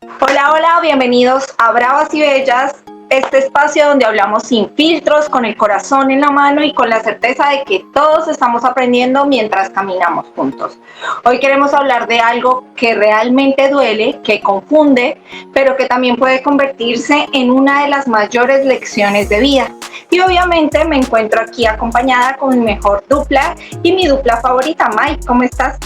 Hola, hola, bienvenidos a Bravas y Bellas, este espacio donde hablamos sin filtros, con el corazón en la mano y con la certeza de que todos estamos aprendiendo mientras caminamos juntos. Hoy queremos hablar de algo que realmente duele, que confunde, pero que también puede convertirse en una de las mayores lecciones de vida. Y obviamente me encuentro aquí acompañada con mi mejor dupla y mi dupla favorita. Mike, ¿cómo estás?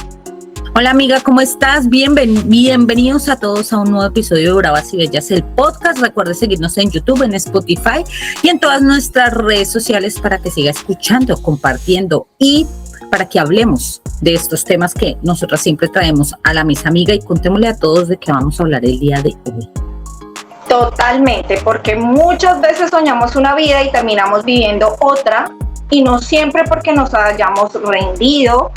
Hola amiga, ¿cómo estás? Bienvenidos a todos a un nuevo episodio de Bravas y Bellas, el podcast. Recuerda seguirnos en YouTube, en Spotify y en todas nuestras redes sociales para que siga escuchando, compartiendo y para que hablemos de estos temas que nosotras siempre traemos a la mesa, amiga, y contémosle a todos de qué vamos a hablar el día de hoy. Totalmente, porque muchas veces soñamos una vida y terminamos viviendo otra, y no siempre porque nos hayamos rendido.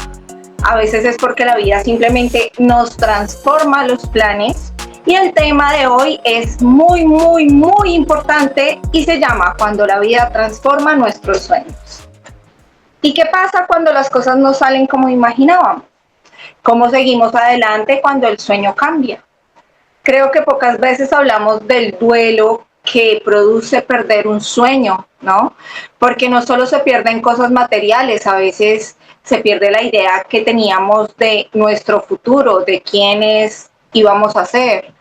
A veces es porque la vida simplemente nos transforma los planes. Y el tema de hoy es muy importante y se llama Cuando la vida transforma nuestros sueños. ¿Y qué pasa cuando las cosas no salen como imaginábamos? ¿Cómo seguimos adelante cuando el sueño cambia? Creo que pocas veces hablamos del duelo que produce perder un sueño, ¿no? Porque no solo se pierden cosas materiales, a veces se pierde la idea que teníamos de nuestro futuro, de quiénes íbamos a ser.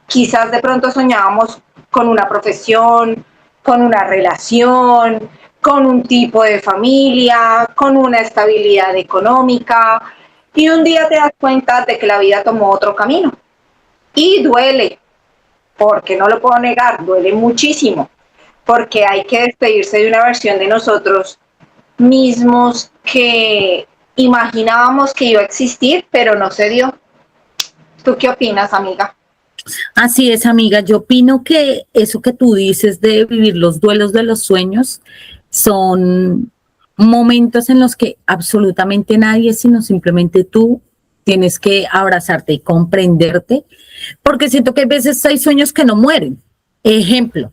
Quizás de pronto soñábamos con una profesión, con una relación, con un tipo de familia, con una estabilidad económica, y un día te das cuenta de que la vida tomó otro camino. Y duele, porque no lo puedo negar, duele muchísimo, porque hay que despedirse de una versión de nosotros mismos que imaginábamos que iba a existir, pero no se dio. ¿Tú qué opinas, amiga? Así es, amiga, yo opino que eso que tú dices de vivir los duelos de los sueños son momentos en los que absolutamente nadie, sino simplemente tú, tienes que abrazarte y comprenderte, porque siento que a veces hay sueños que no mueren. Ejemplo,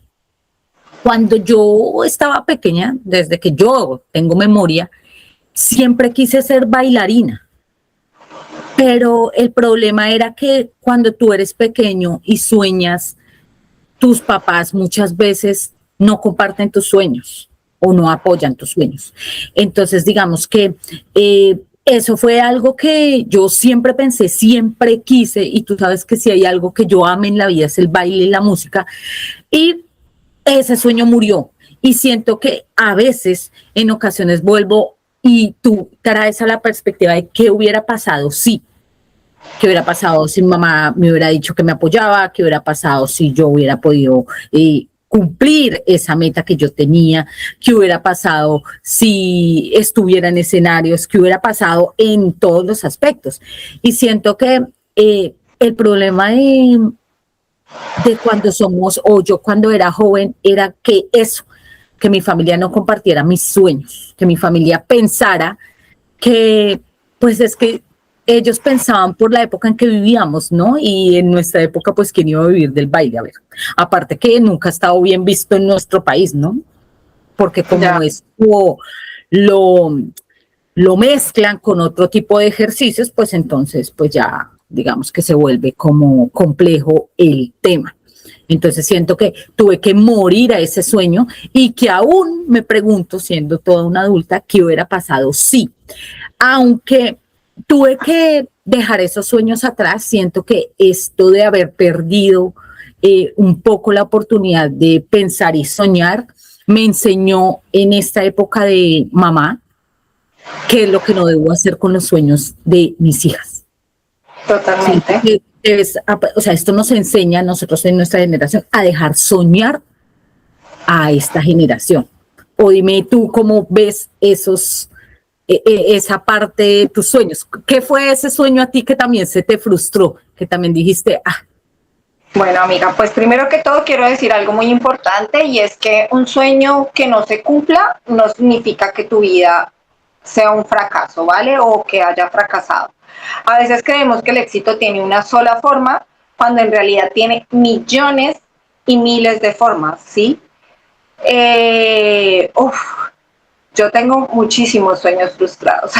cuando yo estaba pequeña, desde que yo tengo memoria, siempre quise ser bailarina. Pero el problema era que cuando tú eres pequeño y sueñas, tus papás muchas veces no comparten tus sueños o no apoyan tus sueños. Entonces, digamos que eso fue algo que yo siempre pensé, siempre quise, y tú sabes que si hay algo que yo amo en la vida es el baile y la música, y ese sueño murió. Y siento que a veces, en ocasiones, vuelvo y tú traes a la perspectiva de qué hubiera pasado si. ¿Qué hubiera pasado si mi mamá me hubiera dicho que me apoyaba? ¿Qué hubiera pasado si yo hubiera podido cumplir esa meta que yo tenía? ¿Qué hubiera pasado si estuviera en escenarios? ¿Qué hubiera pasado en todos los aspectos? Y siento que el problema de cuando somos, o yo cuando era joven, era que eso, que mi familia no compartiera mis sueños, que mi familia pensara que, pues es que ellos pensaban por la época en que vivíamos, ¿no? Y en nuestra época, pues, ¿quién iba a vivir del baile? A ver, aparte que nunca ha estado bien visto en nuestro país, ¿no? Porque como Ya. es lo, lo mezclan con otro tipo de ejercicios, pues entonces, pues ya digamos que se vuelve como complejo el tema. Entonces siento que tuve que morir a ese sueño y que aún me pregunto, siendo toda una adulta, qué hubiera pasado si, aunque tuve que dejar esos sueños atrás, siento que esto de haber perdido un poco la oportunidad de pensar y soñar me enseñó en esta época de mamá qué es lo que no debo hacer con los sueños de mis hijas. Siento Totalmente. que o sea, esto nos enseña a nosotros en nuestra generación a dejar soñar a esta generación. O dime tú cómo ves esa parte de tus sueños. ¿Qué fue ese sueño a ti que también se te frustró? Que también dijiste, ah, Bueno, amiga, pues primero que todo quiero decir algo muy importante, y es que un sueño que no se cumpla no significa que tu vida sea un fracaso, ¿vale? O que haya fracasado. A veces creemos que el éxito tiene una sola forma, cuando en realidad tiene millones y miles de formas, ¿sí? Uf, yo tengo muchísimos sueños frustrados.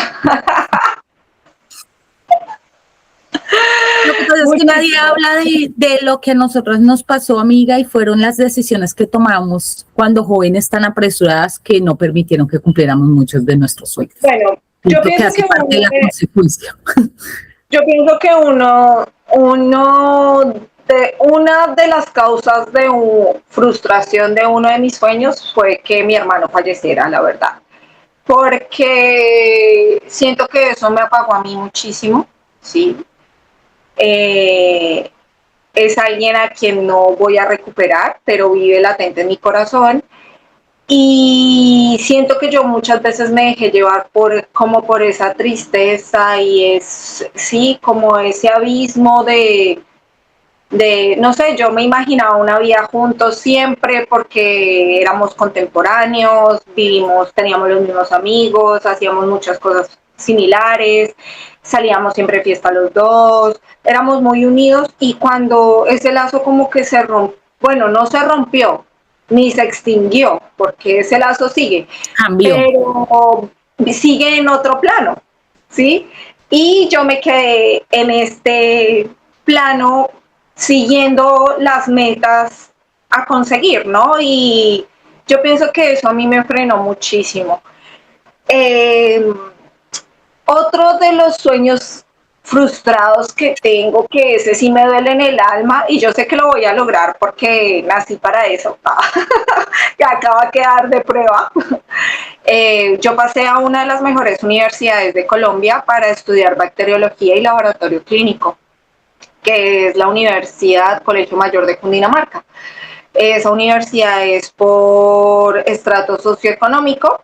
Lo que pasa es que nadie habla de lo que a nosotros nos pasó, amiga, y fueron las decisiones que tomamos cuando jóvenes tan apresuradas que no permitieron que cumpliéramos muchos de nuestros sueños. Bueno, yo Que pienso hace que parte de la consecuencia. yo pienso que una de las causas de frustración de uno de mis sueños fue que mi hermano falleciera, la verdad. Porque siento que eso me apagó a mí muchísimo, ¿sí? Es alguien a quien no voy a recuperar, pero vive latente en mi corazón. Y siento que yo muchas veces me dejé llevar como por esa tristeza y sí, como ese abismo no sé, yo me imaginaba una vida juntos siempre porque éramos contemporáneos, teníamos los mismos amigos, hacíamos muchas cosas similares, salíamos siempre de fiesta los dos, éramos muy unidos y cuando ese lazo como que se rompió, bueno, no se rompió, ni se extinguió, porque ese lazo sigue, Cambió. pero sigue en otro plano, ¿sí? Y yo me quedé en este plano siguiendo las metas a conseguir, ¿no? Y yo pienso que eso a mí me frenó muchísimo. Otro de los sueños frustrados que tengo, que ese sí me duele en el alma y yo sé que lo voy a lograr porque nací para eso, que acaba de quedar de prueba. Yo pasé a una de las mejores universidades de Colombia para estudiar bacteriología y laboratorio clínico, que es la Universidad Colegio Mayor de Cundinamarca. Esa universidad es por estrato socioeconómico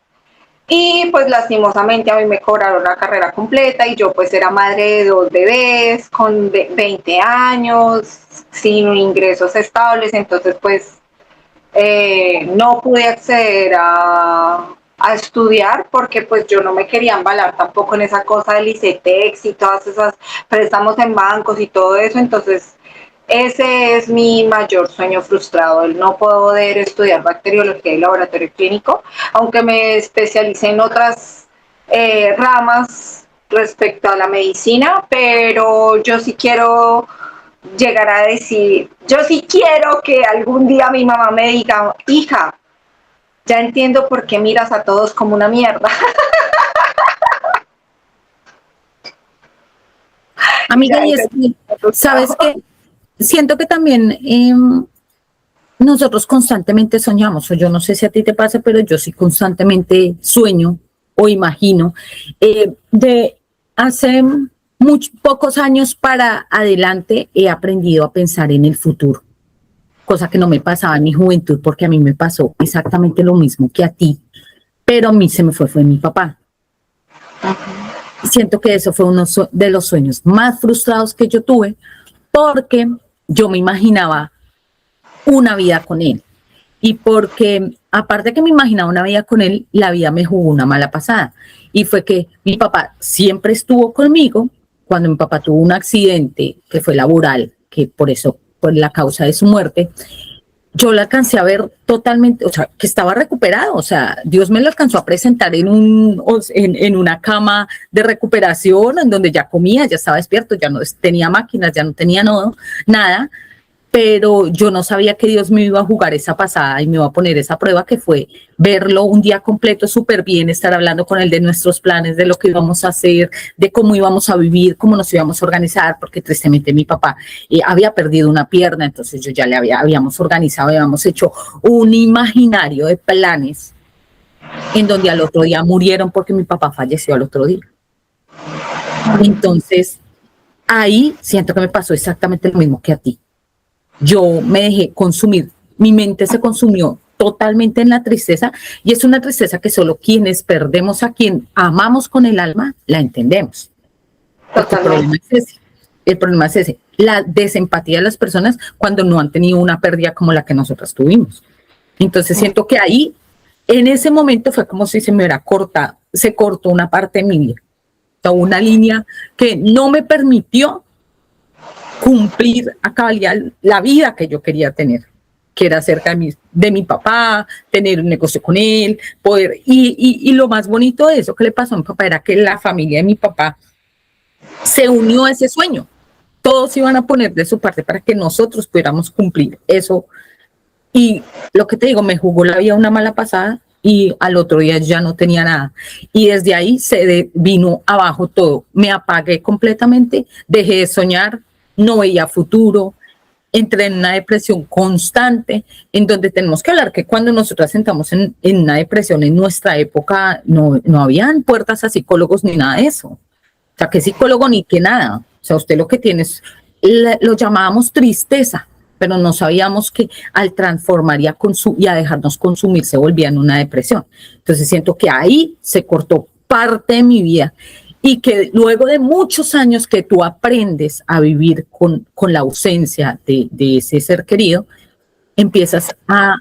y pues lastimosamente a mí me cobraron la carrera completa y yo pues era madre de 2 bebés con 20 años, sin ingresos estables, entonces pues no pude acceder a estudiar porque pues yo no me quería embalar tampoco en esa cosa del ICETEX y todas esas préstamos en bancos y todo eso, entonces ese es mi mayor sueño frustrado, el no poder estudiar bacteriología y laboratorio clínico, aunque me especialicé en otras ramas respecto a la medicina, pero yo sí quiero llegar a decir, yo sí quiero que algún día mi mamá me diga, hija, ya entiendo por qué miras a todos como una mierda. Amiga, y es que, ¿sabes qué? Siento que también nosotros constantemente soñamos, o yo no sé si a ti te pasa, pero yo sí constantemente sueño o imagino. De hace pocos años para adelante he aprendido a pensar en el futuro, cosa que no me pasaba en mi juventud, porque a mí me pasó exactamente lo mismo que a ti, pero a mí se me fue mi papá. Siento que eso fue uno de los sueños más frustrados que yo tuve, porque yo me imaginaba una vida con él. Y porque, aparte que me imaginaba una vida con él, la vida me jugó una mala pasada. Y fue que mi papá siempre estuvo conmigo. Cuando mi papá tuvo un accidente que fue laboral, que por eso, por la causa de su muerte, yo la alcancé a ver totalmente, o sea, que estaba recuperado, o sea, Dios me lo alcanzó a presentar en una cama de recuperación, en donde ya comía, ya estaba despierto, ya no tenía máquinas, ya no tenía nada, pero yo no sabía que Dios me iba a jugar esa pasada y me iba a poner esa prueba, que fue verlo un día completo súper bien, estar hablando con él de nuestros planes, de lo que íbamos a hacer, de cómo íbamos a vivir, cómo nos íbamos a organizar, porque tristemente mi papá había perdido una pierna, entonces yo ya habíamos organizado, habíamos hecho un imaginario de planes en donde al otro día murieron porque mi papá falleció al otro día. Entonces, ahí siento que me pasó exactamente lo mismo que a ti. Yo me dejé consumir, mi mente se consumió totalmente en la tristeza, y es una tristeza que solo quienes perdemos a quien amamos con el alma la entendemos. Porque el problema es ese, la desempatía de las personas cuando no han tenido una pérdida como la que nosotras tuvimos. Entonces siento que ahí, en ese momento, fue como si se me hubiera cortado, se cortó una parte de mi vida, una línea que no me permitió cumplir a cabalidad la vida que yo quería tener, que era cerca de mi papá, tener un negocio con él, poder, y lo más bonito de eso que le pasó a mi papá era que la familia de mi papá se unió a ese sueño. todos iban a poner de su parte para que nosotros pudiéramos cumplir eso. Y lo que te digo, me jugó la vida una mala pasada y al otro día ya no tenía nada. Y desde ahí vino abajo todo. Me apagué completamente, dejé de soñar, no veía futuro, entré en una depresión constante, en donde tenemos que hablar que cuando nosotras entramos en una depresión en nuestra época, no habían puertas a psicólogos ni nada de eso. O sea, que psicólogo ni que nada. O sea, usted lo que tiene es, lo llamábamos tristeza, pero no sabíamos que al transformar y a dejarnos consumir se volvía en una depresión. Entonces siento que ahí se cortó parte de mi vida y que luego de muchos años que tú aprendes a vivir con la ausencia de ese ser querido, empiezas a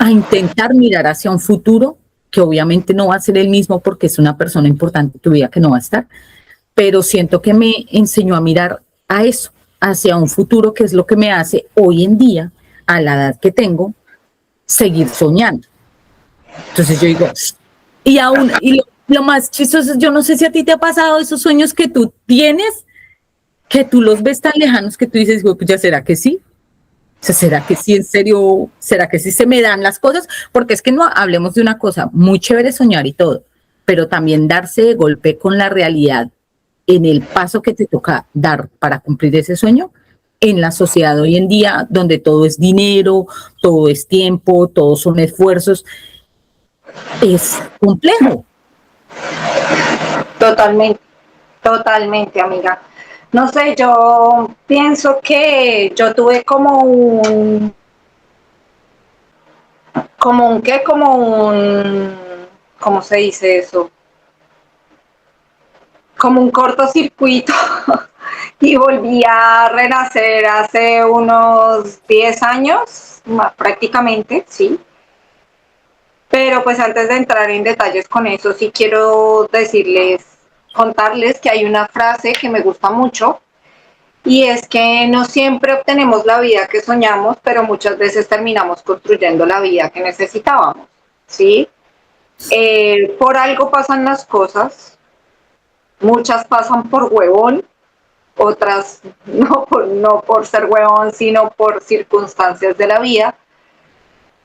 intentar mirar hacia un futuro que obviamente no va a ser el mismo porque es una persona importante en tu vida que no va a estar, pero siento que me enseñó a mirar a eso, hacia un futuro, que es lo que me hace hoy en día, a la edad que tengo, seguir soñando. Entonces yo digo, y lo más chistoso es, yo no sé si a ti te ha pasado esos sueños que tú tienes, que tú los ves tan lejanos que tú dices, pues ya será que sí. O sea, ¿será que sí, en serio? ¿Será que sí se me dan las cosas? Porque es que no hablemos de una cosa, muy chévere soñar y todo, pero también darse de golpe con la realidad en el paso que te toca dar para cumplir ese sueño en la sociedad hoy en día, donde todo es dinero, todo es tiempo, todos son esfuerzos, es complejo. Totalmente, totalmente, amiga. No sé, yo pienso que yo tuve ¿cómo se dice eso? Como un cortocircuito y volví a renacer hace unos 10 años, prácticamente, sí. Pero pues antes de entrar en detalles con eso, sí quiero contarles que hay una frase que me gusta mucho y es que no siempre obtenemos la vida que soñamos, pero muchas veces terminamos construyendo la vida que necesitábamos, ¿sí? Por algo pasan las cosas, muchas pasan por huevón, otras no por ser huevón, sino por circunstancias de la vida.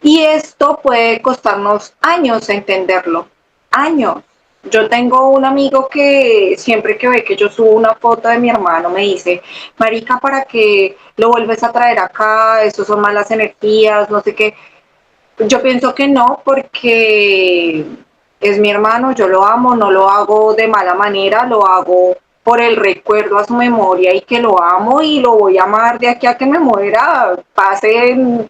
Y esto puede costarnos años entenderlo, años. Yo tengo un amigo que siempre que ve que yo subo una foto de mi hermano me dice, marica, ¿para qué lo vuelves a traer acá? Eso son malas energías, no sé qué. Yo pienso que no, porque es mi hermano, yo lo amo, no lo hago de mala manera, lo hago por el recuerdo a su memoria y que lo amo y lo voy a amar de aquí a que me muera, pasen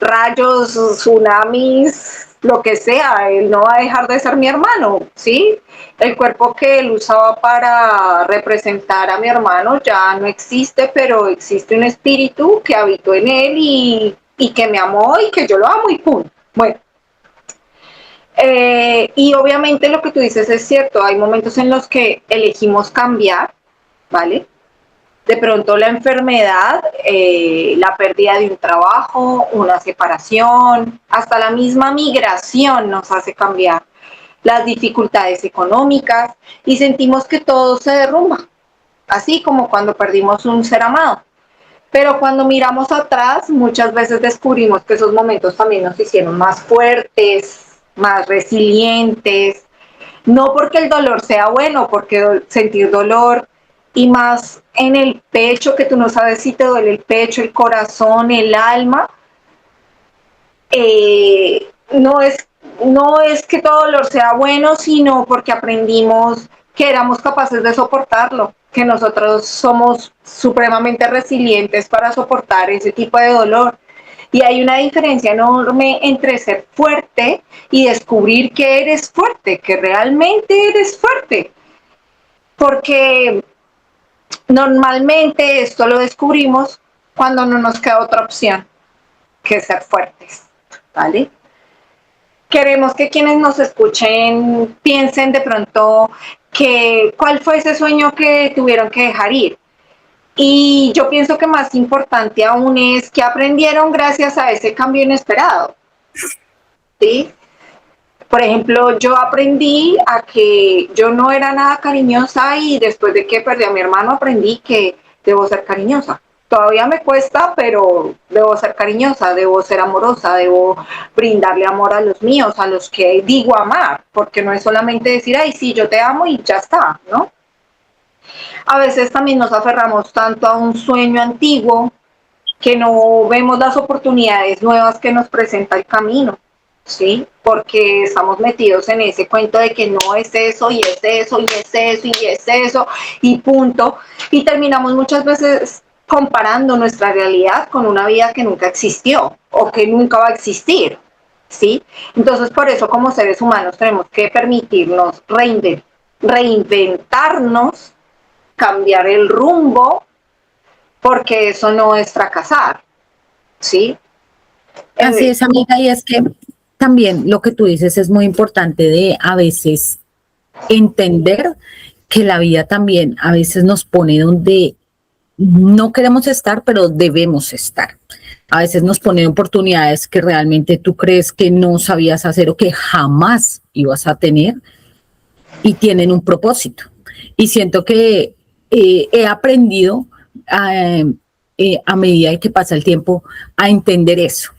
rayos, tsunamis, lo que sea, él no va a dejar de ser mi hermano, ¿sí? El cuerpo que él usaba para representar a mi hermano ya no existe, pero existe un espíritu que habitó en él y que me amó y que yo lo amo y pum. Bueno, y obviamente lo que tú dices es cierto, hay momentos en los que elegimos cambiar, ¿vale? De pronto la enfermedad, la pérdida de un trabajo, una separación, hasta la misma migración nos hace cambiar, las dificultades económicas y sentimos que todo se derrumba, así como cuando perdimos un ser amado. Pero cuando miramos atrás, muchas veces descubrimos que esos momentos también nos hicieron más fuertes, más resilientes, no porque el dolor sea bueno, porque sentir dolor y más en el pecho, que tú no sabes si te duele el pecho, el corazón, el alma, no es que todo dolor sea bueno, sino porque aprendimos que éramos capaces de soportarlo, que nosotros somos supremamente resilientes para soportar ese tipo de dolor. Y hay una diferencia enorme entre ser fuerte y descubrir que eres fuerte, que realmente eres fuerte. Porque normalmente esto lo descubrimos cuando no nos queda otra opción que ser fuertes, ¿vale? Queremos que quienes nos escuchen piensen de pronto que cuál fue ese sueño que tuvieron que dejar ir. Y yo pienso que más importante aún es que aprendieron gracias a ese cambio inesperado, ¿sí? Por ejemplo, yo aprendí a que yo no era nada cariñosa y después de que perdí a mi hermano aprendí que debo ser cariñosa. Todavía me cuesta, pero debo ser cariñosa, debo ser amorosa, debo brindarle amor a los míos, a los que digo amar, porque no es solamente decir, ay, sí, yo te amo y ya está, ¿no? A veces también nos aferramos tanto a un sueño antiguo que no vemos las oportunidades nuevas que nos presenta el camino, ¿sí? Porque estamos metidos en ese cuento de que no es eso, y es eso, y es eso, y es eso, y punto. Y terminamos muchas veces comparando nuestra realidad con una vida que nunca existió o que nunca va a existir, ¿sí? Entonces, por eso como seres humanos tenemos que permitirnos reinventarnos, cambiar el rumbo, porque eso no es fracasar, ¿sí? Así es, amiga, y es que también lo que tú dices es muy importante de a veces entender que la vida también a veces nos pone donde no queremos estar, pero debemos estar. A veces nos pone oportunidades que realmente tú crees que no sabías hacer o que jamás ibas a tener y tienen un propósito. Y siento que he aprendido a medida que pasa el tiempo a entender eso,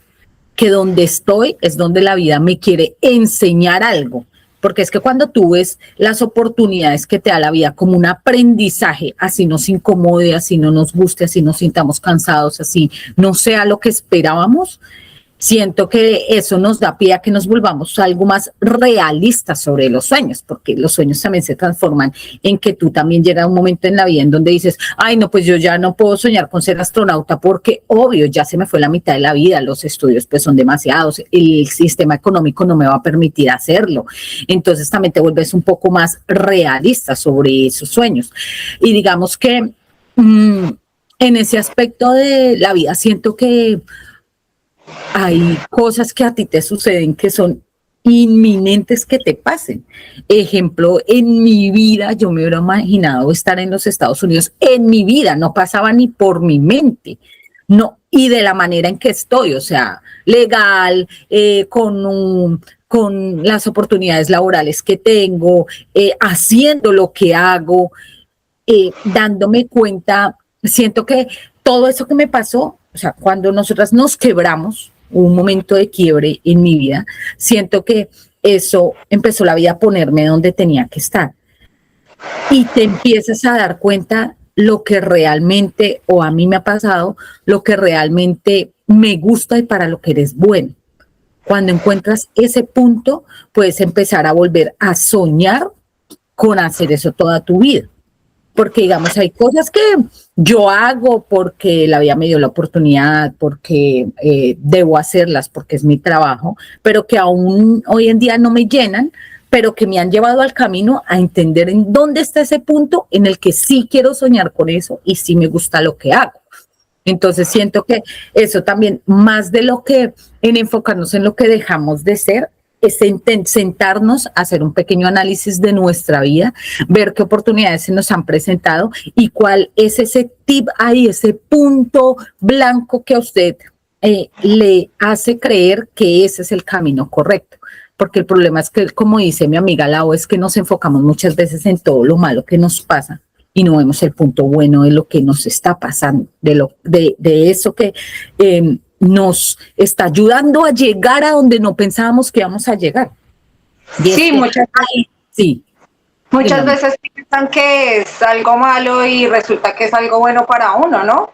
que donde estoy es donde la vida me quiere enseñar algo. Porque es que cuando tú ves las oportunidades que te da la vida como un aprendizaje, así nos incomode, así no nos guste, así nos sintamos cansados, así no sea lo que esperábamos, siento que eso nos da pie a que nos volvamos algo más realistas sobre los sueños, porque los sueños también se transforman en que tú también llega un momento en la vida en donde dices, ay, no, pues yo ya no puedo soñar con ser astronauta porque obvio, ya se me fue la mitad de la vida, los estudios pues son demasiados, el sistema económico no me va a permitir hacerlo. Entonces también te vuelves un poco más realista sobre esos sueños. Y digamos que en ese aspecto de la vida siento que hay cosas que a ti te suceden que son inminentes que te pasen. Ejemplo, en mi vida yo me hubiera imaginado estar en los Estados Unidos, en mi vida no pasaba ni por mi mente, no, y de la manera en que estoy, o sea, legal, con las oportunidades laborales que tengo, haciendo lo que hago, dándome cuenta, siento que todo eso que me pasó, o sea, cuando nosotras nos quebramos, un momento de quiebre en mi vida, siento que eso empezó la vida a ponerme donde tenía que estar. Y te empiezas a dar cuenta lo que realmente, o a mí me ha pasado, lo que realmente me gusta y para lo que eres bueno. Cuando encuentras ese punto, puedes empezar a volver a soñar con hacer eso toda tu vida. Porque, digamos, hay cosas que yo hago porque la vida me dio la oportunidad, porque debo hacerlas, porque es mi trabajo, pero que aún hoy en día no me llenan, pero que me han llevado al camino a entender en dónde está ese punto en el que sí quiero soñar con eso y sí me gusta lo que hago. Entonces siento que eso también, más de lo que en enfocarnos en lo que dejamos de ser, es sentarnos a hacer un pequeño análisis de nuestra vida, ver qué oportunidades se nos han presentado y cuál es ese tip ahí, ese punto blanco que a usted le hace creer que ese es el camino correcto. Porque el problema es que, como dice mi amiga Lau, es que nos enfocamos muchas veces en todo lo malo que nos pasa y no vemos el punto bueno de lo que nos está pasando, de eso que nos está ayudando a llegar a donde no pensábamos que íbamos a llegar. Sí, muchas veces piensan que es algo malo y resulta que es algo bueno para uno, ¿no?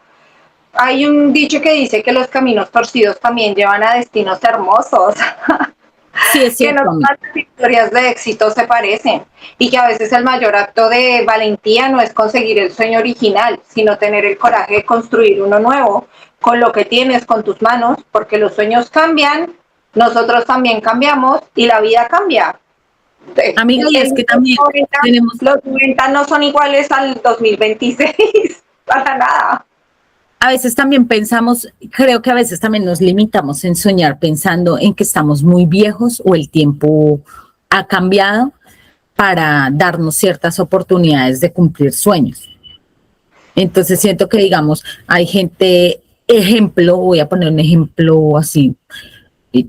Hay un dicho que dice que los caminos torcidos también llevan a destinos hermosos. Sí, es cierto. Que no todas las historias de éxito se parecen y que a veces el mayor acto de valentía no es conseguir el sueño original, sino tener el coraje de construir uno nuevo con lo que tienes, con tus manos, porque los sueños cambian, nosotros también cambiamos y la vida cambia. Amiga, y es que también los 90 no son iguales al 2026, para nada. A veces también pensamos, creo que a veces también nos limitamos en soñar pensando en que estamos muy viejos o el tiempo ha cambiado para darnos ciertas oportunidades de cumplir sueños. Entonces siento que, digamos, hay gente, ejemplo, voy a poner un ejemplo así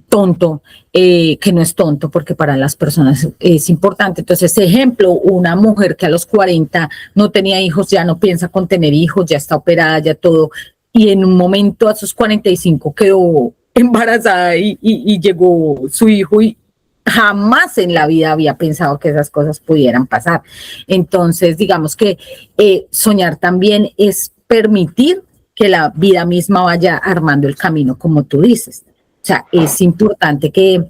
tonto, que no es tonto porque para las personas es importante. Entonces, ejemplo, una mujer que a los 40 no tenía hijos, ya no piensa con tener hijos, ya está operada, ya todo, y en un momento a sus 45 quedó embarazada y llegó su hijo y jamás en la vida había pensado que esas cosas pudieran pasar. Entonces, digamos que soñar también es permitir que la vida misma vaya armando el camino, como tú dices. O sea, es importante que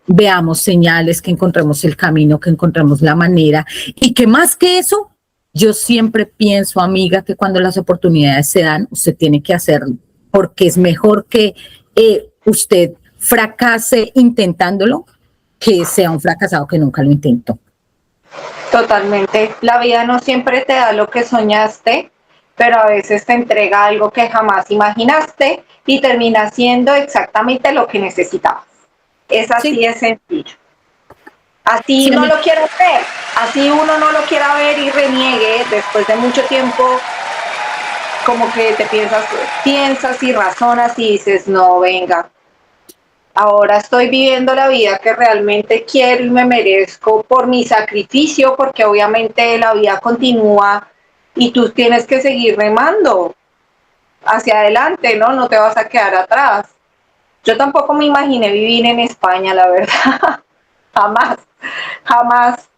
veamos señales, que encontremos el camino, que encontremos la manera y que más que eso, yo siempre pienso, amiga, que cuando las oportunidades se dan, usted tiene que hacerlo, porque es mejor que usted fracase intentándolo que sea un fracasado que nunca lo intentó. Totalmente. La vida no siempre te da lo que soñaste, pero a veces te entrega algo que jamás imaginaste y termina siendo exactamente lo que necesitabas. Es así de sencillo. Así no lo quieras ver, así uno no lo quiera ver y reniegue después de mucho tiempo, como que te piensas y razonas y dices, no, venga, ahora estoy viviendo la vida que realmente quiero y me merezco por mi sacrificio, porque obviamente la vida continúa y tú tienes que seguir remando hacia adelante, ¿no? No te vas a quedar atrás. Yo tampoco me imaginé vivir en España, la verdad. Jamás, jamás,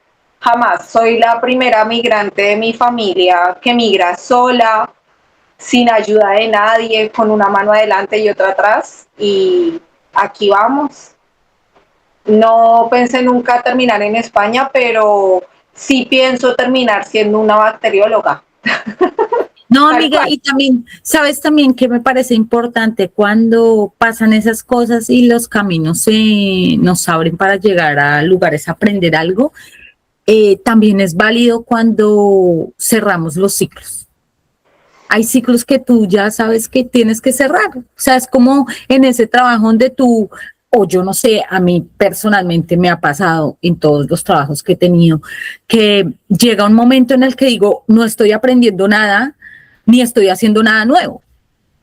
jamás. Soy la primera migrante de mi familia que migra sola, sin ayuda de nadie, con una mano adelante y otra atrás. Y aquí vamos. No pensé nunca terminar en España, pero sí pienso terminar siendo una bacterióloga. No, amiga, y también, sabes también que me parece importante cuando pasan esas cosas y los caminos nos abren para llegar a lugares a aprender algo, también es válido cuando cerramos los ciclos. Hay ciclos que tú ya sabes que tienes que cerrar. O sea, es como en ese trabajo donde tú, o yo no sé, a mí personalmente me ha pasado en todos los trabajos que he tenido, que llega un momento en el que digo, no estoy aprendiendo nada, ni estoy haciendo nada nuevo.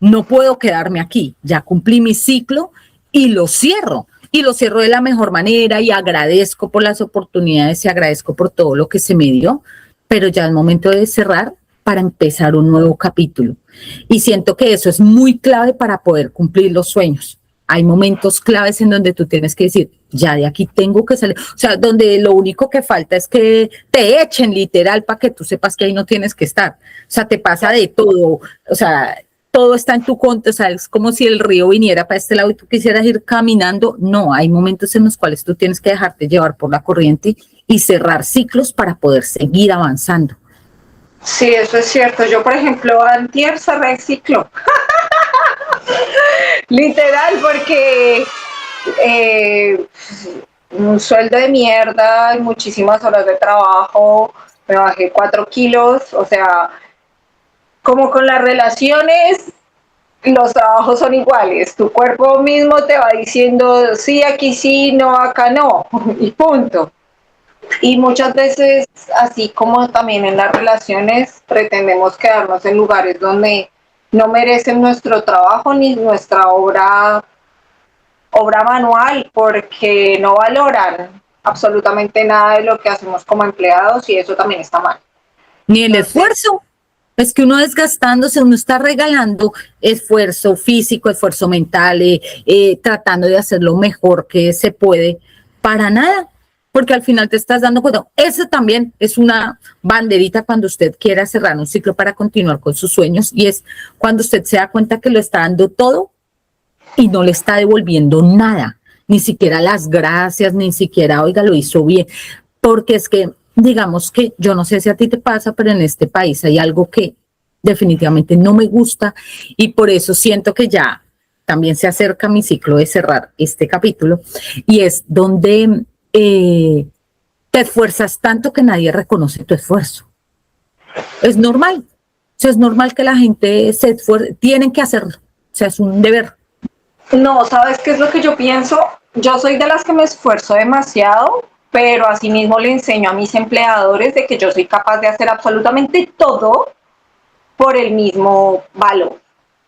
No puedo quedarme aquí. Ya cumplí mi ciclo y lo cierro. Y lo cierro de la mejor manera y agradezco por las oportunidades y agradezco por todo lo que se me dio, pero ya es momento de cerrar para empezar un nuevo capítulo. Y siento que eso es muy clave para poder cumplir los sueños. Hay momentos claves en donde tú tienes que decir, ya de aquí tengo que salir. O sea, donde lo único que falta es que te echen literal para que tú sepas que ahí no tienes que estar. O sea, te pasa de todo. O sea, todo está en tu contra. O sea, es como si el río viniera para este lado y tú quisieras ir caminando. No, hay momentos en los cuales tú tienes que dejarte llevar por la corriente y cerrar ciclos para poder seguir avanzando. Sí, eso es cierto. Yo, por ejemplo, antier cerré el ciclo. Literal, porque un sueldo de mierda y muchísimas horas de trabajo, me bajé 4 kilos, o sea, como con las relaciones, los trabajos son iguales, tu cuerpo mismo te va diciendo, sí, aquí sí, no, acá no, y punto. Y muchas veces, así como también en las relaciones, pretendemos quedarnos en lugares donde no merecen nuestro trabajo ni nuestra obra manual, porque no valoran absolutamente nada de lo que hacemos como empleados y eso también está mal. Ni el esfuerzo. Es que uno desgastándose, uno está regalando esfuerzo físico, esfuerzo mental, tratando de hacer lo mejor que se puede para nada, porque al final te estás dando cuenta. Eso también es una banderita cuando usted quiera cerrar un ciclo para continuar con sus sueños y es cuando usted se da cuenta que lo está dando todo y no le está devolviendo nada, ni siquiera las gracias, ni siquiera, oiga, lo hizo bien, porque es que digamos que yo no sé si a ti te pasa, pero en este país hay algo que definitivamente no me gusta y por eso siento que ya también se acerca mi ciclo de cerrar este capítulo y es donde te esfuerzas tanto que nadie reconoce tu esfuerzo. Es normal, o sea, es normal que la gente se esfuerce, tienen que hacerlo, o sea, es un deber. No, ¿sabes qué es lo que yo pienso? Yo soy de las que me esfuerzo demasiado, pero asimismo le enseño a mis empleadores de que yo soy capaz de hacer absolutamente todo por el mismo valor.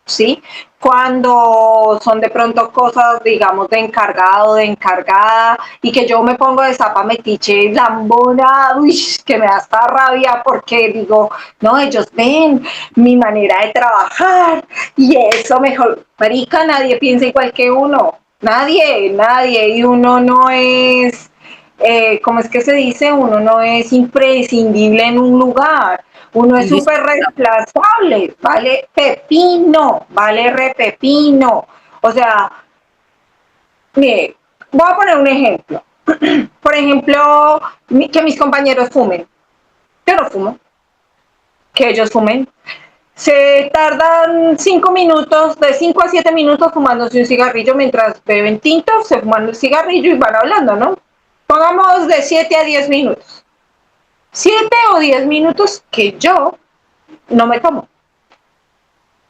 ¿sí? Cuando son de pronto cosas, digamos, de encargado, de encargada, y que yo me pongo de zapa metiche, lambona, uy, que me da hasta rabia porque digo, no, ellos ven mi manera de trabajar y eso mejor, marica, nadie piensa igual que uno, nadie, y uno no es, ¿cómo es que se dice? Uno no es imprescindible en un lugar. Uno es súper reemplazable, vale pepino, vale repepino. O sea, mire, voy a poner un ejemplo. Por ejemplo, que mis compañeros fumen. Yo no fumo. Que ellos fumen. Se tardan 5 minutos, de 5 a 7 minutos fumándose un cigarrillo mientras beben tinto, se fuman el cigarrillo y van hablando, ¿no? Pongamos de 7 a 10 minutos. 7 o 10 minutos que yo no me tomo.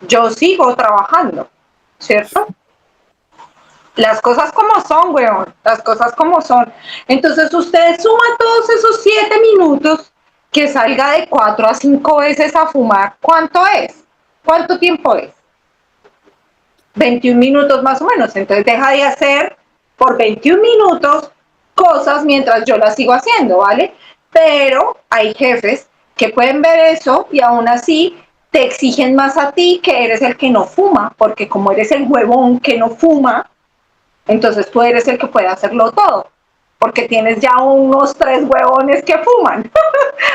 Yo sigo trabajando, ¿cierto? Las cosas como son, weón, las cosas como son. Entonces usted suma todos esos 7 minutos que salga de 4 a 5 veces a fumar. ¿Cuánto es? ¿Cuánto tiempo es? 21 minutos más o menos. Entonces deja de hacer por 21 minutos cosas mientras yo las sigo haciendo, ¿vale? Pero hay jefes que pueden ver eso y aún así te exigen más a ti que eres el que no fuma, porque como eres el huevón que no fuma, entonces tú eres el que puede hacerlo todo, porque tienes ya unos 3 huevones que fuman.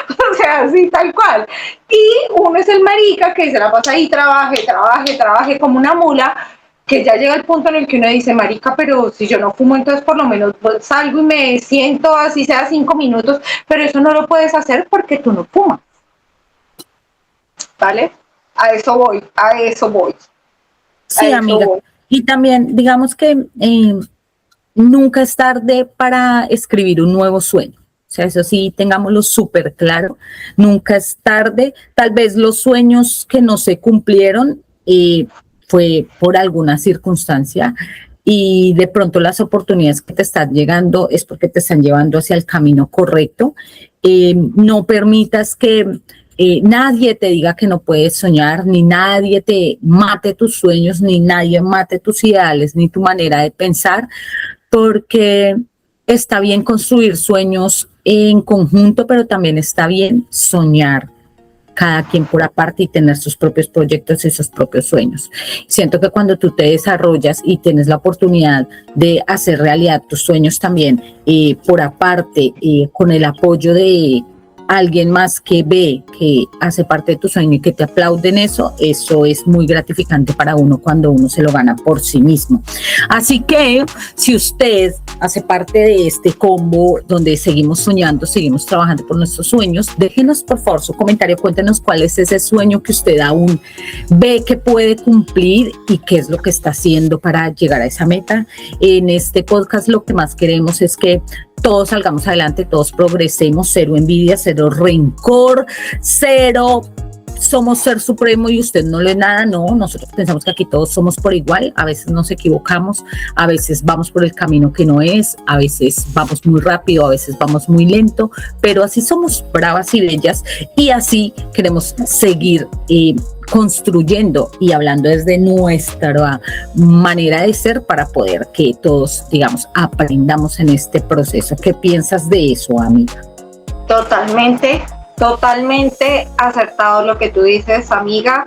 O sea, así tal cual. Y uno es el marica que se la pasa ahí, trabaje como una mula, que ya llega el punto en el que uno dice, marica, pero si yo no fumo, entonces por lo menos salgo y me siento, así sea 5 minutos, pero eso no lo puedes hacer porque tú no fumas. ¿Vale? A eso voy. Sí, amiga. Voy. Y también, digamos que nunca es tarde para escribir un nuevo sueño. O sea, eso sí, tengámoslo súper claro. Nunca es tarde. Tal vez los sueños que no se cumplieron fue por alguna circunstancia y de pronto las oportunidades que te están llegando es porque te están llevando hacia el camino correcto. No permitas que nadie te diga que no puedes soñar, ni nadie te mate tus sueños, ni nadie mate tus ideales, ni tu manera de pensar, porque está bien construir sueños en conjunto, pero también está bien soñar cada quien por aparte y tener sus propios proyectos y sus propios sueños. Siento que cuando tú te desarrollas y tienes la oportunidad de hacer realidad tus sueños también por aparte, con el apoyo de alguien más que ve que hace parte de tu sueño y que te aplauden eso es muy gratificante para uno cuando uno se lo gana por sí mismo. Así que si usted hace parte de este combo donde seguimos soñando, seguimos trabajando por nuestros sueños, déjenos por favor su comentario, cuéntenos cuál es ese sueño que usted aún ve que puede cumplir y qué es lo que está haciendo para llegar a esa meta. En este podcast lo que más queremos es que todos salgamos adelante, todos progresemos, cero envidia, cero rencor, cero somos ser supremo y usted no lee nada. No, nosotros pensamos que aquí todos somos por igual, a veces nos equivocamos, a veces vamos por el camino que no es, a veces vamos muy rápido, a veces vamos muy lento, pero así somos bravas y bellas y así queremos seguir construyendo y hablando desde nuestra manera de ser para poder que todos, digamos, aprendamos en este proceso. ¿Qué piensas de eso, amiga? Totalmente acertado lo que tú dices, amiga.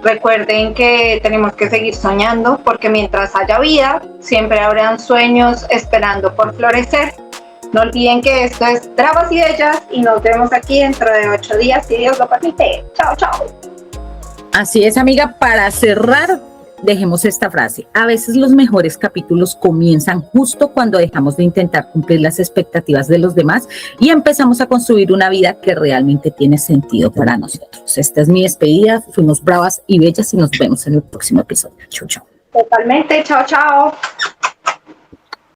Recuerden que tenemos que seguir soñando porque mientras haya vida, siempre habrán sueños esperando por florecer. No olviden que esto es Bravas y Bellas y nos vemos aquí dentro de 8 días, si Dios lo permite. Chao, chao. Así es, amiga, para cerrar, dejemos esta frase. A veces los mejores capítulos comienzan justo cuando dejamos de intentar cumplir las expectativas de los demás y empezamos a construir una vida que realmente tiene sentido para nosotros. Esta es mi despedida. Fuimos bravas y bellas y nos vemos en el próximo episodio. Chau, chau. Totalmente. Chao, chao.